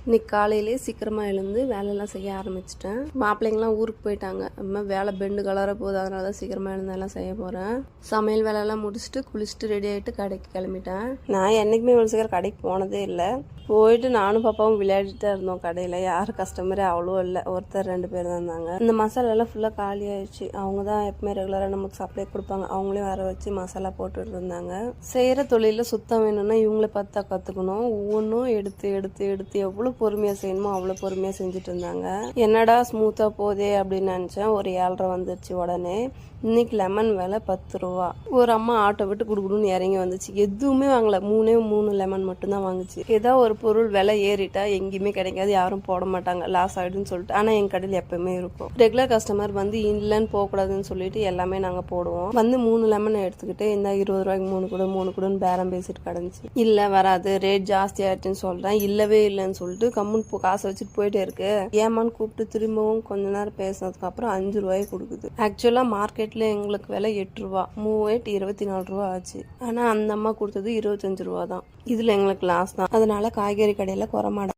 இன்னைக்கு காலையிலே சீக்கிரமாக எழுந்து வேலையெல்லாம் செய்ய ஆரம்பிச்சிட்டேன். மாப்பிள்ளைங்களாம் ஊருக்கு போயிட்டாங்க. அம்மா வேலை பெண்டு கலர போகுது, அதனால தான் சீக்கிரமாக எழுந்தெல்லாம் செய்ய போகிறேன். சமையல் வேலையெல்லாம் முடிச்சுட்டு குளிச்சுட்டு ரெடி ஆகிட்டு கடைக்கு கிளம்பிட்டேன். நான் என்றைக்குமே இவ்வளோ சீக்கிரம் கடைக்கு போனதே இல்லை. போயிட்டு நானும் பாப்பாவும் விளையாடிட்டு தான் இருந்தோம். கடையில் யாரும் கஸ்டமரே அவ்வளோ இல்லை, ஒருத்தர் 2 பேர் தான் இருந்தாங்க. இந்த மசாலாலாம் ஃபுல்லாக காலி ஆயிடுச்சு. அவங்க தான் எப்பவுமே ரெகுலராக நமக்கு சப்ளை கொடுப்பாங்க. அவங்களே வர வச்சு மசாலா போட்டுட்டு இருந்தாங்க. செய்கிற தொழிலில் சுத்தம் வேணும்னா இவங்கள பார்த்தா கற்றுக்கணும். ஒவ்வொன்றும் எடுத்து எடுத்து எடுத்து எவ்வளோ பொறுமையாக செய்யணுமோ அவ்வளோ பொறுமையாக செஞ்சுட்டு இருந்தாங்க. என்னடா ஸ்மூத்தாக போதே அப்படின்னு நினச்சேன். ஒரு 7:30 வந்துருச்சு. உடனே இன்னைக்கு லெமன் விலை 10 ரூபா. ஒரு அம்மா ஆட்டோ விட்டு குடுக்குடுன்னு இறங்கி வந்துச்சு. எதுவுமே வாங்கல, 3 லெமன் மட்டும்தான் வாங்குச்சு. ஏதாவது ஒரு பொருள் விலை ஏறிட்டா எங்கேயுமே கிடைக்காது, யாரும் போட மாட்டாங்க, லாஸ் ஆகிடுன்னு சொல்லிட்டு. ஆனால் எங்கள் கடையில் எப்பவுமே இருக்கும். ரெகுலர் கஸ்டமர் வந்து இல்லைன்னு போகக்கூடாதுன்னு சொல்லிட்டு எல்லாமே நாங்கள் போடுவோம். வந்து 3 லெமன் எடுத்துக்கிட்டு இந்த 20 ரூபாய்க்கு 3 கொடுன்னு பேரம் பேசிட்டு கிடந்துச்சு. இல்லை வராது, ரேட் ஜாஸ்தி ஆயிடுச்சுன்னு சொல்கிறேன். இல்லவே இல்லைன்னு சொல்லிட்டு கம்முன்னு காசை வச்சுட்டு போயிட்டே இருக்கு. ஏமான்னு கூப்பிட்டு திரும்பவும் கொஞ்ச நேரம் பேசினதுக்கு அப்புறம் 5 ரூபாய்க்கு கொடுக்குது. ஆக்சுவலாக மார்க்கெட் எங்களுக்கு விலை 8 ரூபா, 24 ரூபா ஆச்சு. ஆனா அந்த அம்மா கொடுத்தது 25 ரூபா தான். இதுல எங்களுக்கு லாஸ் தான். அதனால காய்கறி கடையில குறமாட